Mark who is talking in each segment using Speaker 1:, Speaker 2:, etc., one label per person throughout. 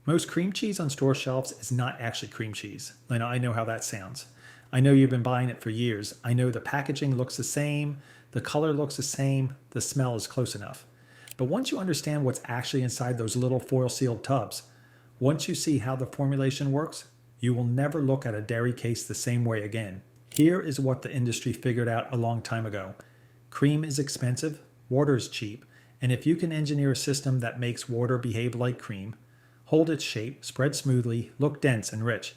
Speaker 1: Most cream cheese on store shelves is not actually cream cheese. I know how that sounds. I know you've been buying it for years. I know the packaging looks the same, the color looks the same, the smell is close enough. But once you understand what's actually inside those little foil sealed tubs, once you see how the formulation works, you will never look at a dairy case the same way again. Here is what the industry figured out a long time ago. Cream is expensive, water is cheap, and if you can engineer a system that makes water behave like cream, hold its shape, spread smoothly, look dense and rich,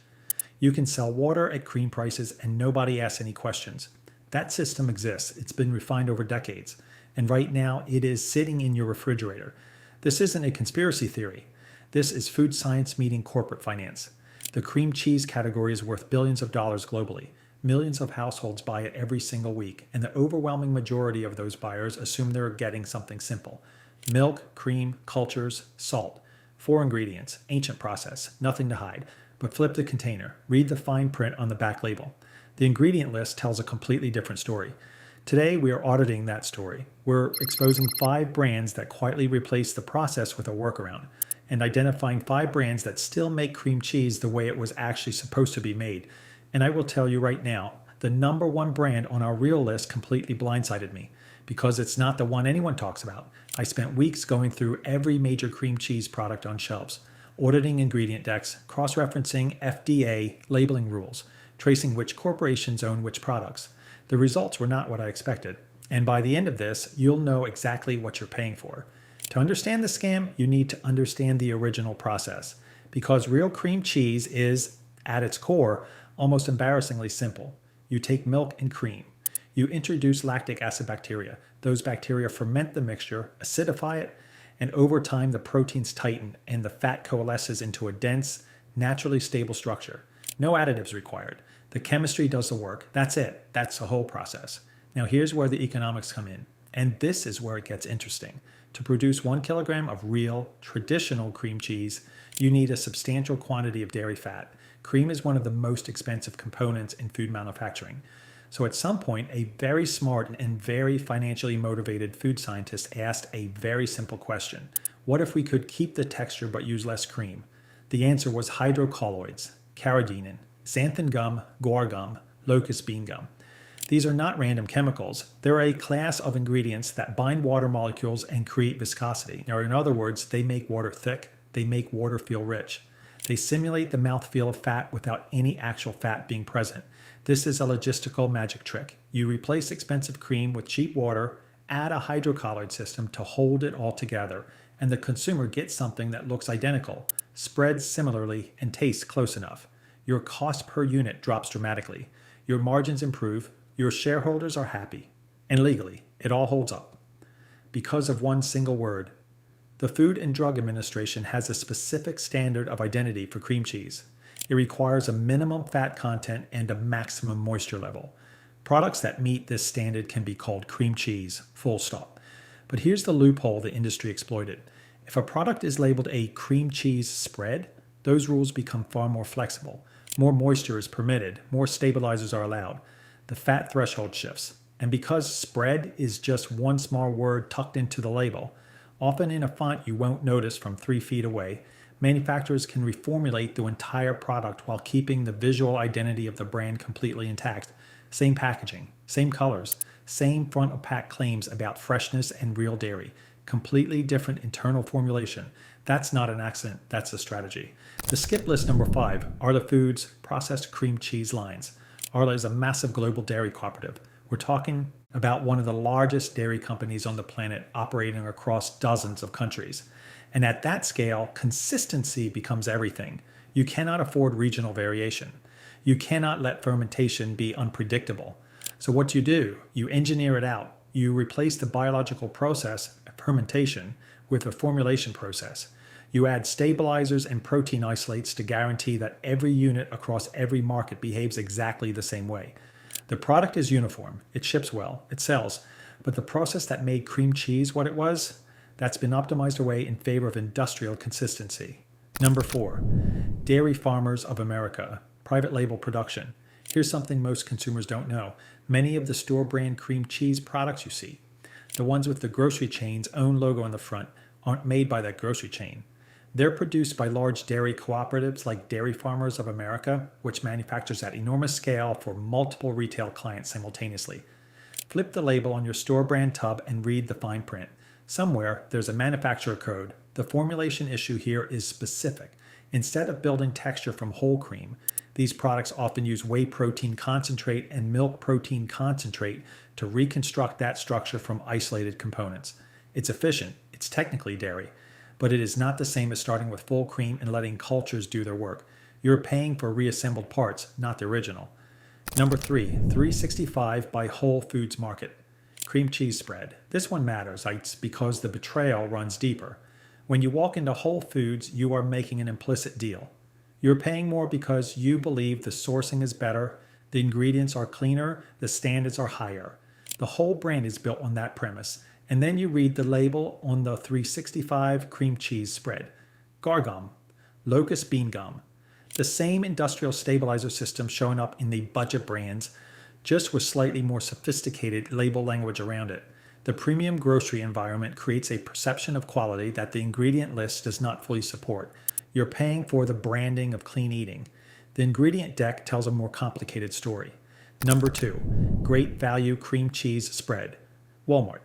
Speaker 1: you can sell water at cream prices and nobody asks any questions. That system exists. It's been refined over decades. And right now it is sitting in your refrigerator. This isn't a conspiracy theory. This is food science meeting corporate finance. The cream cheese category is worth billions of dollars globally. Millions of households buy it every single week, and the overwhelming majority of those buyers assume they're getting something simple. Milk, cream, cultures, salt. 4 ingredients, ancient process, nothing to hide. But flip the container, read the fine print on the back label. The ingredient list tells a completely different story. Today, we are auditing that story. We're exposing 5 brands that quietly replace the process with a workaround, and identifying 5 brands that still make cream cheese the way it was actually supposed to be made. And I will tell you right now, the number 1 brand on our real list completely blindsided me, because it's not the one anyone talks about. I spent weeks going through every major cream cheese product on shelves, auditing ingredient decks, cross-referencing FDA labeling rules, tracing which corporations own which products. The results were not what I expected. And by the end of this, you'll know exactly what you're paying for. To understand the scam, you need to understand the original process, because real cream cheese is, at its core, almost embarrassingly simple. You take milk and cream. You introduce lactic acid bacteria. Those bacteria ferment the mixture, acidify it, and over time the proteins tighten and the fat coalesces into a dense, naturally stable structure. No additives required. The chemistry does the work. That's it. That's the whole process. Now here's where the economics come in. And this is where it gets interesting. To produce 1 kilogram of real, traditional cream cheese, you need a substantial quantity of dairy fat. Cream is one of the most expensive components in food manufacturing. So at some point, a very smart and very financially motivated food scientist asked a very simple question. What if we could keep the texture but use less cream? The answer was hydrocolloids, carrageenan, xanthan gum, guar gum, locust bean gum. These are not random chemicals. They're a class of ingredients that bind water molecules and create viscosity. Now, in other words, they make water thick. They make water feel rich. They simulate the mouthfeel of fat without any actual fat being present. This is a logistical magic trick. You replace expensive cream with cheap water, add a hydrocolloid system to hold it all together, and the consumer gets something that looks identical, spreads similarly, and tastes close enough. Your cost per unit drops dramatically. Your margins improve. Your shareholders are happy. And legally, it all holds up. Because of one single word. The Food and Drug Administration has a specific standard of identity for cream cheese. It requires a minimum fat content and a maximum moisture level. Products that meet this standard can be called cream cheese, full stop. But here's the loophole the industry exploited. If a product is labeled a cream cheese spread, those rules become far more flexible. More moisture is permitted, more stabilizers are allowed. The fat threshold shifts. And because spread is just one small word tucked into the label, often in a font you won't notice from 3 feet away, manufacturers can reformulate the entire product while keeping the visual identity of the brand completely intact. Same packaging, same colors, same front of pack claims about freshness and real dairy. Completely different internal formulation. That's not an accident, that's a strategy. The skip list number 5, Arla Foods processed cream cheese lines. Arla is a massive global dairy cooperative. We're talking about one of the largest dairy companies on the planet operating across dozens of countries. And at that scale, consistency becomes everything. You cannot afford regional variation. You cannot let fermentation be unpredictable. So what do? You engineer it out. You replace the biological process, fermentation, with a formulation process. You add stabilizers and protein isolates to guarantee that every unit across every market behaves exactly the same way. The product is uniform, it ships well, it sells, but the process that made cream cheese what it was, that's been optimized away in favor of industrial consistency. Number 4, Dairy Farmers of America, private label production. Here's something most consumers don't know. Many of the store brand cream cheese products you see, the ones with the grocery chain's own logo on the front, aren't made by that grocery chain. They're produced by large dairy cooperatives like Dairy Farmers of America, which manufactures at enormous scale for multiple retail clients simultaneously. Flip the label on your store brand tub and read the fine print. Somewhere, there's a manufacturer code. The formulation issue here is specific. Instead of building texture from whole cream, these products often use whey protein concentrate and milk protein concentrate to reconstruct that structure from isolated components. It's efficient, it's technically dairy, but it is not the same as starting with full cream and letting cultures do their work. You're paying for reassembled parts, not the original. Number 3, 365 by Whole Foods Market. Cream cheese spread. This one matters because the betrayal runs deeper. When you walk into Whole Foods, you are making an implicit deal. You're paying more because you believe the sourcing is better, the ingredients are cleaner, the standards are higher. The whole brand is built on that premise. And then you read the label on the 365 cream cheese spread. Gargum, locust bean gum. The same industrial stabilizer system showing up in the budget brands, just with slightly more sophisticated label language around it. The premium grocery environment creates a perception of quality that the ingredient list does not fully support. You're paying for the branding of clean eating. The ingredient deck tells a more complicated story. Number 2, great value cream cheese spread. Walmart.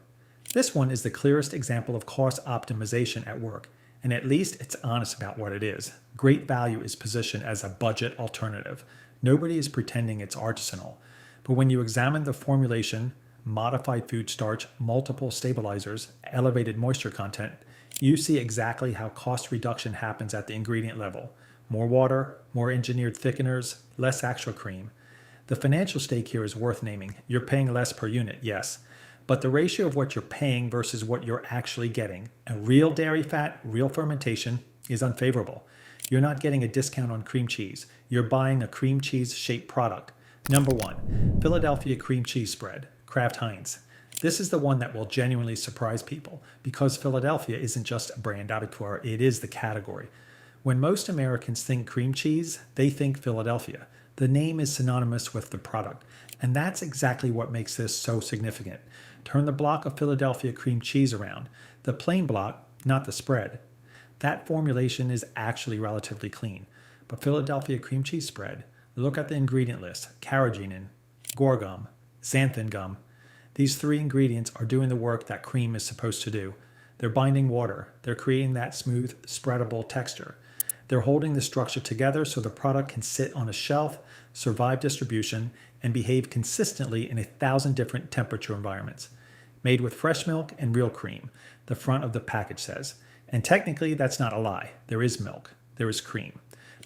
Speaker 1: This one is the clearest example of cost optimization at work, and at least it's honest about what it is. Great value is positioned as a budget alternative. Nobody is pretending it's artisanal. But when you examine the formulation, modified food starch, multiple stabilizers, elevated moisture content, you see exactly how cost reduction happens at the ingredient level. More water, more engineered thickeners, less actual cream. The financial stake here is worth naming. You're paying less per unit, yes, but the ratio of what you're paying versus what you're actually getting, a real dairy fat, real fermentation, is unfavorable. You're not getting a discount on cream cheese. You're buying a cream cheese shaped product. Number 1, Philadelphia cream cheese spread, Kraft Heinz. This is the one that will genuinely surprise people because Philadelphia isn't just a brand abattoir, it is the category. When most Americans think cream cheese, they think Philadelphia. The name is synonymous with the product, and that's exactly what makes this so significant. Turn the block of Philadelphia cream cheese around, the plain block, not the spread. That formulation is actually relatively clean, but Philadelphia cream cheese spread, look at the ingredient list: carrageenan, guar xanthan gum. These 3 ingredients are doing the work that cream is supposed to do. They're binding water. They're creating that smooth, spreadable texture. They're holding the structure together so the product can sit on a shelf, survive distribution, and behave consistently in 1,000 different temperature environments. Made with fresh milk and real cream, the front of the package says. And technically, that's not a lie. There is milk. There is cream.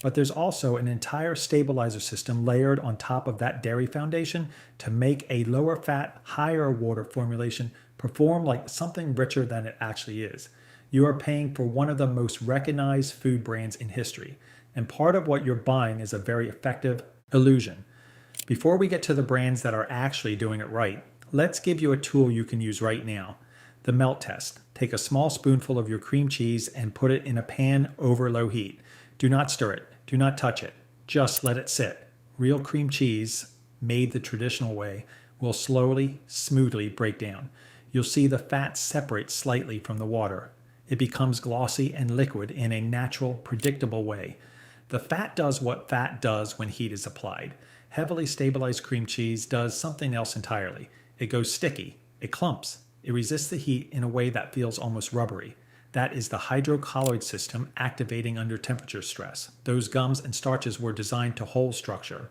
Speaker 1: But there's also an entire stabilizer system layered on top of that dairy foundation to make a lower fat, higher water formulation perform like something richer than it actually is. You are paying for one of the most recognized food brands in history, and part of what you're buying is a very effective illusion. Before we get to the brands that are actually doing it right, let's give you a tool you can use right now. The melt test. Take a small spoonful of your cream cheese and put it in a pan over low heat. Do not stir it. Do not touch it. Just let it sit. Real cream cheese, made the traditional way, will slowly, smoothly break down. You'll see the fat separate slightly from the water. It becomes glossy and liquid in a natural, predictable way. The fat does what fat does when heat is applied. Heavily stabilized cream cheese does something else entirely. It goes sticky. It clumps. It resists the heat in a way that feels almost rubbery. That is the hydrocolloid system activating under temperature stress. Those gums and starches were designed to hold structure.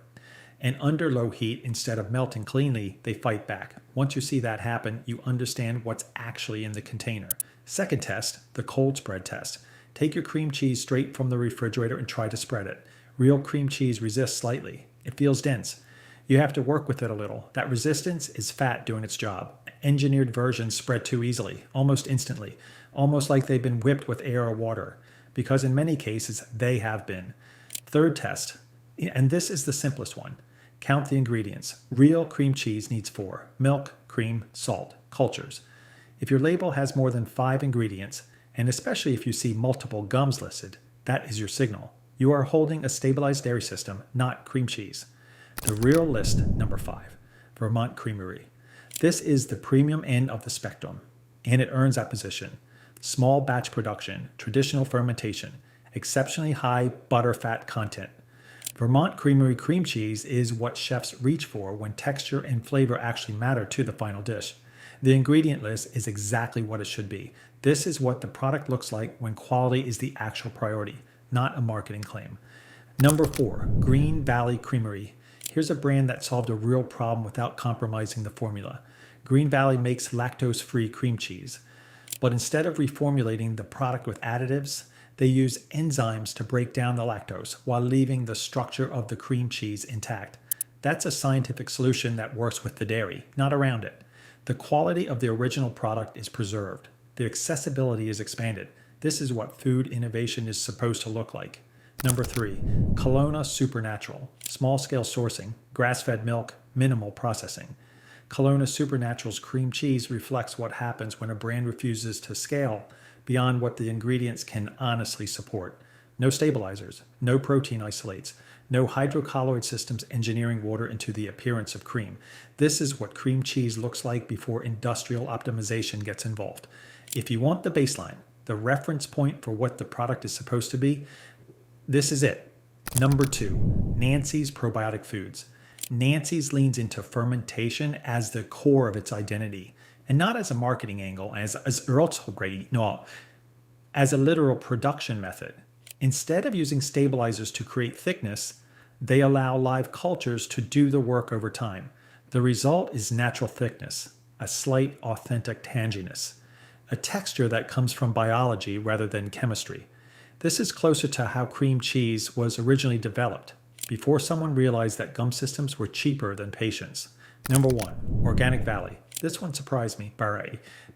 Speaker 1: And under low heat, instead of melting cleanly, they fight back. Once you see that happen, you understand what's actually in the container. Second test, the cold spread test. Take your cream cheese straight from the refrigerator and try to spread it. Real cream cheese resists slightly. It feels dense. You have to work with it a little. That resistance is fat doing its job. Engineered versions spread too easily, almost instantly, almost like they've been whipped with air or water, because in many cases they have been. Third test, and this is the simplest one. Count the ingredients. Real cream cheese needs 4: milk, cream, salt, cultures. If your label has more than 5 ingredients, and especially if you see multiple gums listed, that is your signal. You are holding a stabilized dairy system, not cream cheese. The real list, number 5, Vermont Creamery. This is the premium end of the spectrum, and it earns that position. Small batch production, traditional fermentation. exceptionally high butter fat content. Vermont Creamery cream cheese is what chefs reach for when texture and flavor actually matter to the final dish. The ingredient list is exactly what it should be. This is what the product looks like when quality is the actual priority, not a marketing claim. Number 4, Green Valley Creamery. Here's a brand that solved a real problem without compromising the formula. Green Valley makes lactose-free cream cheese, but instead of reformulating the product with additives, they use enzymes to break down the lactose while leaving the structure of the cream cheese intact. That's a scientific solution that works with the dairy, not around it. The quality of the original product is preserved. The accessibility is expanded. This is what food innovation is supposed to look like. Number 3, Kelowna Supernatural. Small-scale sourcing, grass-fed milk, minimal processing. Kelowna Supernatural's cream cheese reflects what happens when a brand refuses to scale beyond what the ingredients can honestly support. No stabilizers, no protein isolates, no hydrocolloid systems engineering water into the appearance of cream. This is what cream cheese looks like before industrial optimization gets involved. If you want the baseline, the reference point for what the product is supposed to be, this is it. Number 2, Nancy's Probiotic Foods. Nancy's leans into fermentation as the core of its identity, and not as a marketing angle, as also great, no, as a literal production method. Instead of using stabilizers to create thickness, they allow live cultures to do the work over time. The result is natural thickness, a slight authentic tanginess, a texture that comes from biology rather than chemistry. This is closer to how cream cheese was originally developed, before someone realized that gum systems were cheaper than patience. Number 1, Organic Valley. This one surprised me,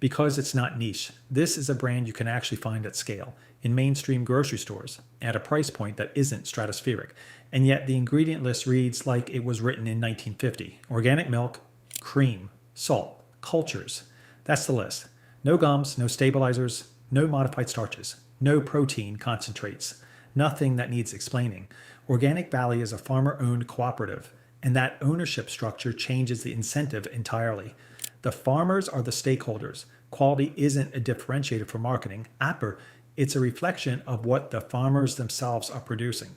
Speaker 1: because it's not niche. This is a brand you can actually find at scale, in mainstream grocery stores, at a price point that isn't stratospheric. And yet the ingredient list reads like it was written in 1950. Organic milk, cream, salt, cultures. That's the list. No gums, no stabilizers, no modified starches, no protein concentrates, nothing that needs explaining. Organic Valley is a farmer-owned cooperative, and that ownership structure changes the incentive entirely. The farmers are the stakeholders. Quality isn't a differentiator for marketing. It's a reflection of what the farmers themselves are producing.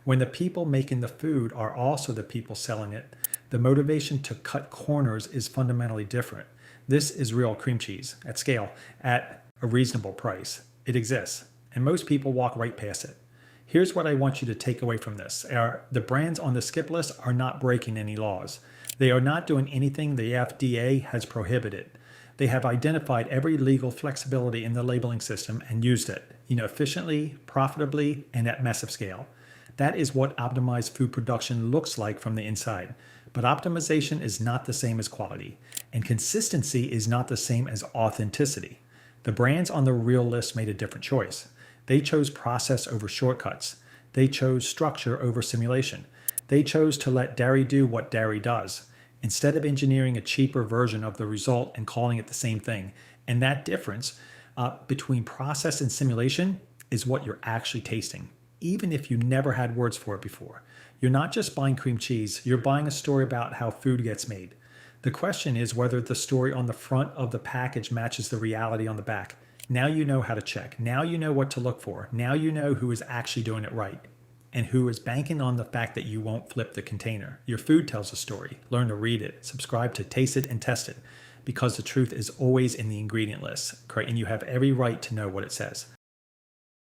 Speaker 1: When the people making the food are also the people selling it, the motivation to cut corners is fundamentally different. This is real cream cheese at scale, at a reasonable price. It exists, and most people walk right past it. Here's what I want you to take away from this. The brands on the skip list are not breaking any laws. They are not doing anything the FDA has prohibited. They have identified every legal flexibility in the labeling system and used it, efficiently, profitably, and at massive scale. That is what optimized food production looks like from the inside. But optimization is not the same as quality, and consistency is not the same as authenticity. The brands on the real list made a different choice. They chose process over shortcuts. They chose structure over simulation. They chose to let dairy do what dairy does, instead of engineering a cheaper version of the result and calling it the same thing. And that difference between process and simulation is what you're actually tasting, even if you never had words for it before. You're not just buying cream cheese, you're buying a story about how food gets made. The question is whether the story on the front of the package matches the reality on the back. Now you know how to check. Now you know what to look for. Now you know who is actually doing it right and who is banking on the fact that you won't flip the container. Your food tells a story. Learn to read it. Subscribe to Taste It and Test It, because the truth is always in the ingredient list, and you have every right to know what it says.